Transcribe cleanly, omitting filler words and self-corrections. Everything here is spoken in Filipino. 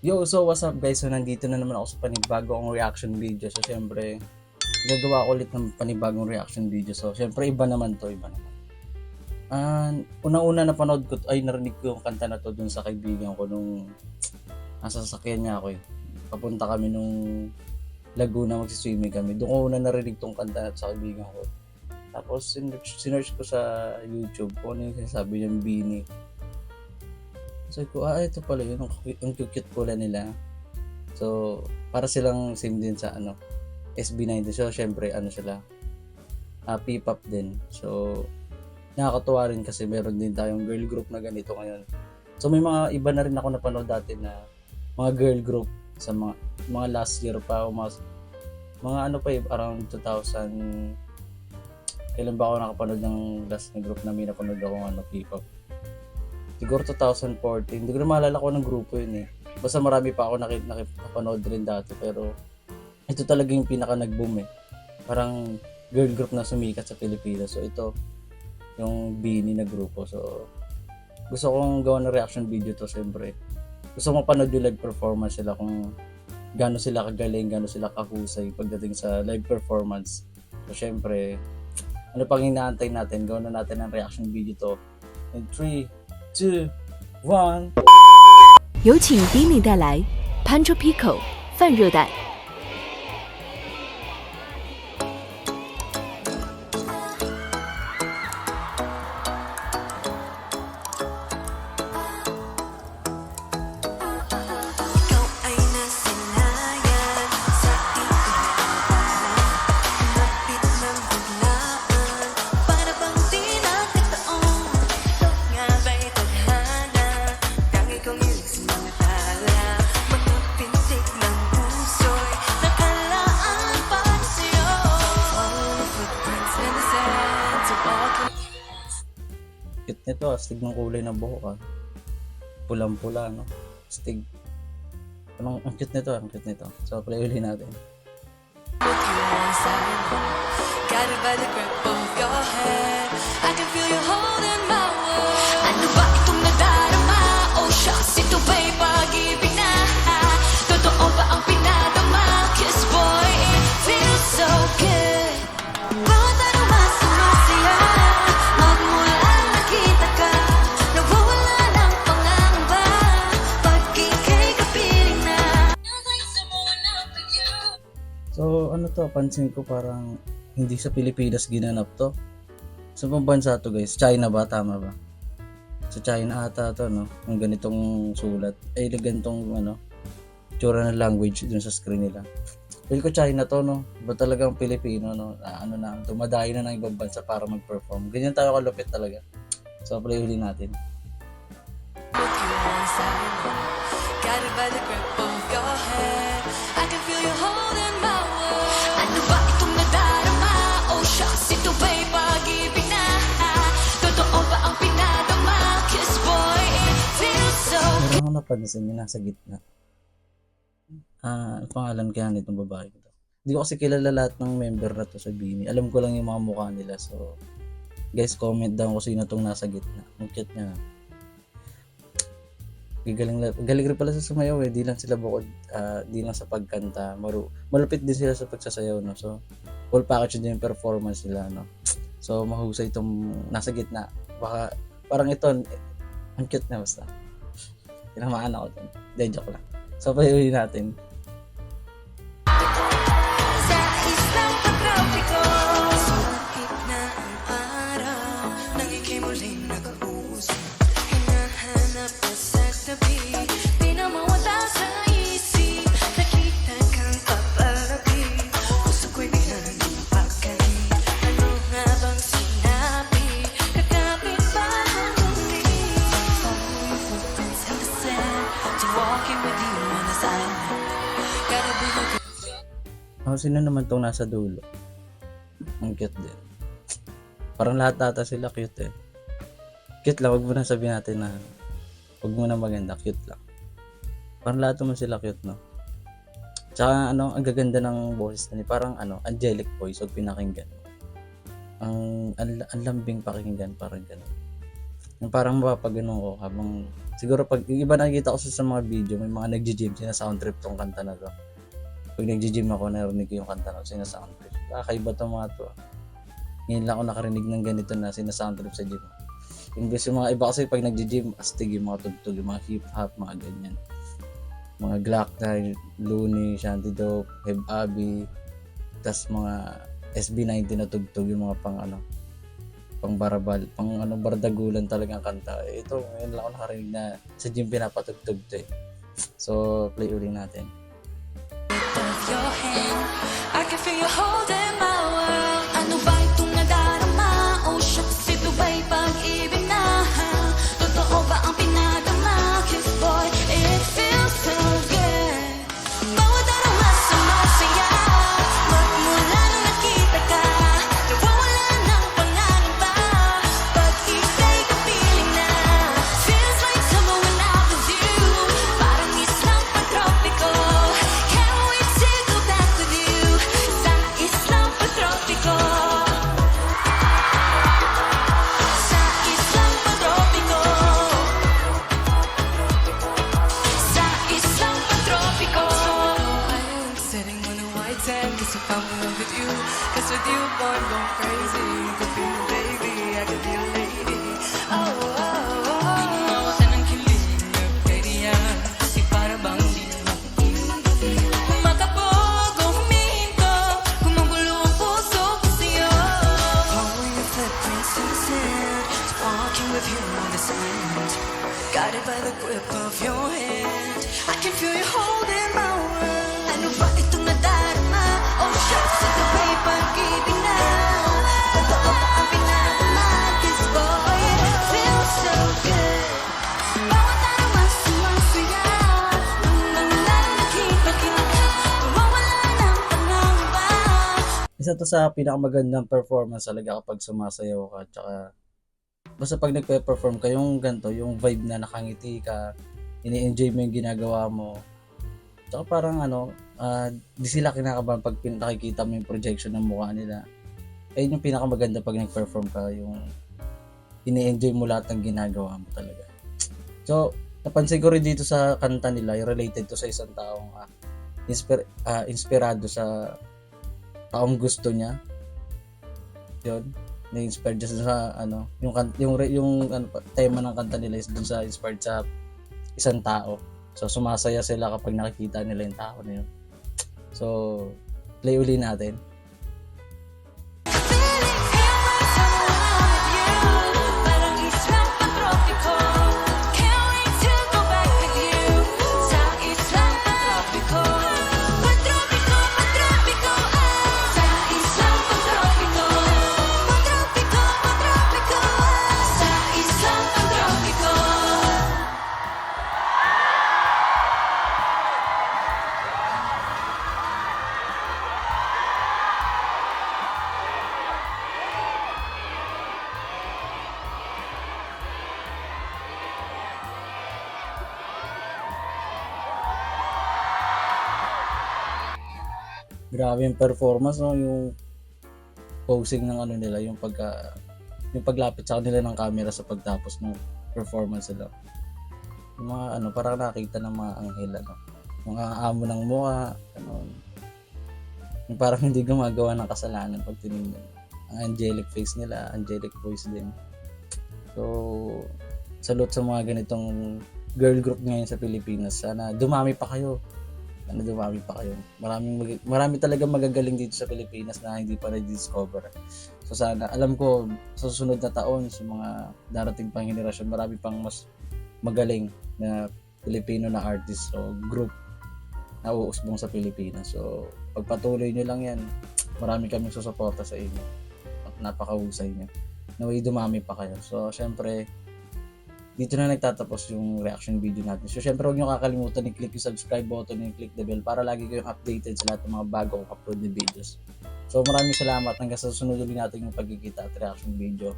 Yo, so what's up guys? So nandito na naman ako sa panibagong reaction video. So syempre, gagawa ko ulit ng panibagong reaction video. So syempre iba naman to, iba naman. Una-una napanood ko, ay narinig ko yung kanta na to dun sa kaibigan ko nung nasa sasakyan niya ako eh. Papunta kami nung Laguna, magsiswimming kami. Doon ko una narinig tong kanta na sa kaibigan ko. Tapos sinearch ko sa YouTube kung ano yung sinasabi niyang Bini. Sabi ko, ito pala yun, ang cute pula nila. So, para silang same din sa SB19. So, syempre, sila, P-pop din. So, nakakatuwa rin kasi meron din tayong girl group na ganito ngayon. So, may mga iba na rin ako napanood dati na mga girl group sa mga last year pa, o mga around 2000, kailan ba ako nakapanood ng last na group na may napanood ako P-pop? Siguro 2014. Hindi ko na maalala ko ng grupo yun eh. Basta marami pa ako nakapanood rin dati. Pero ito talaga yung pinaka nag-boom eh. Parang girl group na sumikat sa Pilipinas. So ito, yung Bini na grupo. So gusto kong gawa ng reaction video to siyempre. Gusto kong panood yung live performance sila kung gaano sila kagaling, gaano sila kahusay pagdating sa live performance. So siyempre, ano pang inaantay natin? Gawa na natin ang reaction video to. In 3, 2, 1。有请 Bini 带来 Pancho Pico 泛热带。Cute nito, astig ng kulay ng buhok pulang-pula, no? Astig. Ang cute nito, ang cute nito. So, play uli natin. Got it by the grip of your head. I can feel you holding my world. Ano ba itong nadarama? Oh shucks, ito ba'y pag-ibig na? Totoo ba ang pinadama? 'Cause boy, it feels so good. Bawat ano masaya, magmulang nakita ka, nawawala ng pangamba, pag ika'y kapiling na. So, pansin ko parang hindi sa Pilipinas ginanap to. Sa pang bansa to guys? China ba? Tama ba? Sa China ata to, no? Yung ganitong sulat. Ay, ganitong, tsura ng language dun sa screen nila. Feel ko China to, no? Ba talagang Pilipino, no? Dumadayo na ng ibang bansa para mag-perform. Ganyan tayo kalupit talaga. So, play uli natin. Got it by the grip of your head. I can feel you holding my world. Ano ba itong nadarama? Oh shucks, ito ba'y pag-ibig na? Totoo ba ang pinadama? 'Cause boy, it feels so good. Meron akong napansin yung nasa gitna. Ang pangalan kaya nitong babae ko to. Hindi ko kasi kilala lahat ng member na to sa Bini. Alam ko lang yung mga mukha nila. So, guys, comment down kung sino tong nasa gitna. Ang cute niya. Galing rin pala sa sumayaw eh. Di lang sila bukod, di lang sa pagkanta. Malupit din sila sa pagsasayaw, no? So, full package din yung performance nila, no? So, mahusay itong nasa gitna. Baka, parang ito, ang cute na basta. Tinamaan ako dun. Hindi, joke lang. So, payuhin natin. Sa islang pagtropiko, sumapit na ang araw, nang ika'y muling nag-uusap. Hinahanap ka sa tabi, di na mawala sa isip. Nakita kang papalapit, puso ko'y biglang napakali. Ano nga bang sinabi? Kakapit ba ang muli? Follow your footprints in the sand, to walking with you on this island. Gotta be the Sino naman tong nasa dulo? Ang cute din. Parang lahat ata sila cute eh. Cute lang, wag mo na sabihin natin na wag mo na maganda, cute lang. Parang lahat naman sila cute, no? Tsaka ang gaganda ng boses na parang angelic voice pag pinakinggan. Ang lambing pakinggan, parang gano'n. Yung parang mapapagano ko habang, siguro pag, yung iba nakikita ko sa mga video, may mga nagji-gym, sina-sound trip tong kanta na to. Pag nagji-gym ako, narinig ko yung kanta na to, sina-sound trip. Kakaiba tong mga to. Ngayon lang ako nakarinig ng ganito na sina-sound trip sa gym. Imbes yung mga iba kasi pag nagji-gym, astig yung mga tugtog, yung mga hip-hop, mga ganyan. Mga Glock 9, Looney, Shanty Dope, Heb Abi, tas mga SB19 na tugtog, yung mga pang barabal, bardagulan talagang kanta. Ito, ngayon lang ako nakarinig na sa gym pinapatugtog to eh. So, play uli natin. of your hand. I can feel you holding my world. Ano ba itong nadarama? Oh shucks, ito ba'y pag-ibig na? Totoo ba ang pinadama? 'Cause boy, it feels so good. Bawat araw mas sumasaya. Magmula nung nakita ka, nawawala ng pangangamba. Pag-ibig ang feeling na feels like summer when I'm with you. Parang islang pantropiko. Can't wait to go back with you. Sa islang pantropiko. Sa islang pantropiko. Sa islang pantropiko. I'm sitting on a white sand 'cause I found love with you. 'Cause with you, boy, I'm going crazy. You could be my baby, I could be a lady. Oh, oh, oh. Gumawa ka ng kilig, nagkaidiyan. Kasi para bang di naman makapag o huminto. Gumugulo ang puso ko sa'yo. Following your footprints in the sand. Just walking with you on the sand. Guided by the grip of your hand. I can feel you holding my world. Ano ba itong nadarama? Oh shucks, ito ba'y pag-ibig na? Totoo ba ang pinadama? 'Cause boy, it feels so good. Bawat araw mas sumasaya. Nung nakikita ka, nawawala ng pangangamba. Isa to sa pinakamagandang performance talaga kapag sumasayaw ka, tsaka basta pag nagpe-perform ka, yung ganito, yung vibe na nakangiti ka, ini-enjoy mo yung ginagawa mo. Tsaka parang di sila kinakabahan pag nakikita mo yung projection ng mukha nila. Ayun yung pinakamaganda pag nag-perform ka, yung ini-enjoy mo lahat ng ginagawa mo talaga. So, napansin ko rin dito sa kanta nila, yung related to sa isang taong inspirado sa taong gusto niya. Yun, na-inspired siya sa yung tema ng kanta nila is dun sa inspired sa isang tao. So sumasaya sila kapag nakikita nila yung tao na yun. So play uli natin. Parang islang pantropiko. Can't wait to go back with you. Sa islang pantropiko. Pantropiko, pantropiko. Sa islang pantropiko. Pantropiko, pantropiko. Sa islang pantropiko. Grabe yung performance, no? Yung posing ng nila, yung paglapit sa kanila ng camera sa pagtapos ng performance nila. Yung mga parang nakita ng mga anghel, mga amo ng mukha, yung parang hindi gumagawa ng kasalanan pag tinignan. Ang angelic face nila, angelic voice din. So, salute sa mga ganitong girl group ngayon sa Pilipinas. Sana dumami pa kayo. Marami talaga magagaling dito sa Pilipinas na hindi pa na-discover. So sana, alam ko sa susunod na taon, sa mga darating pang henerasyon, marami pang mas magaling na Pilipino na artist o group na uusbong sa Pilipinas. So pagpatuloy nyo lang yan, marami kaming susuporta sa inyo at napakahusay nyo. Naway dumami pa kayo. So syempre, dito na nagtatapos yung reaction video natin. So syempre huwag nyo kakalimutan i-click yung subscribe button and click the bell para lagi kayong updated sa lahat ng mga bagong upload na videos. So maraming salamat, hanggang sa susunod ulit natin yung pagkikita at reaction video.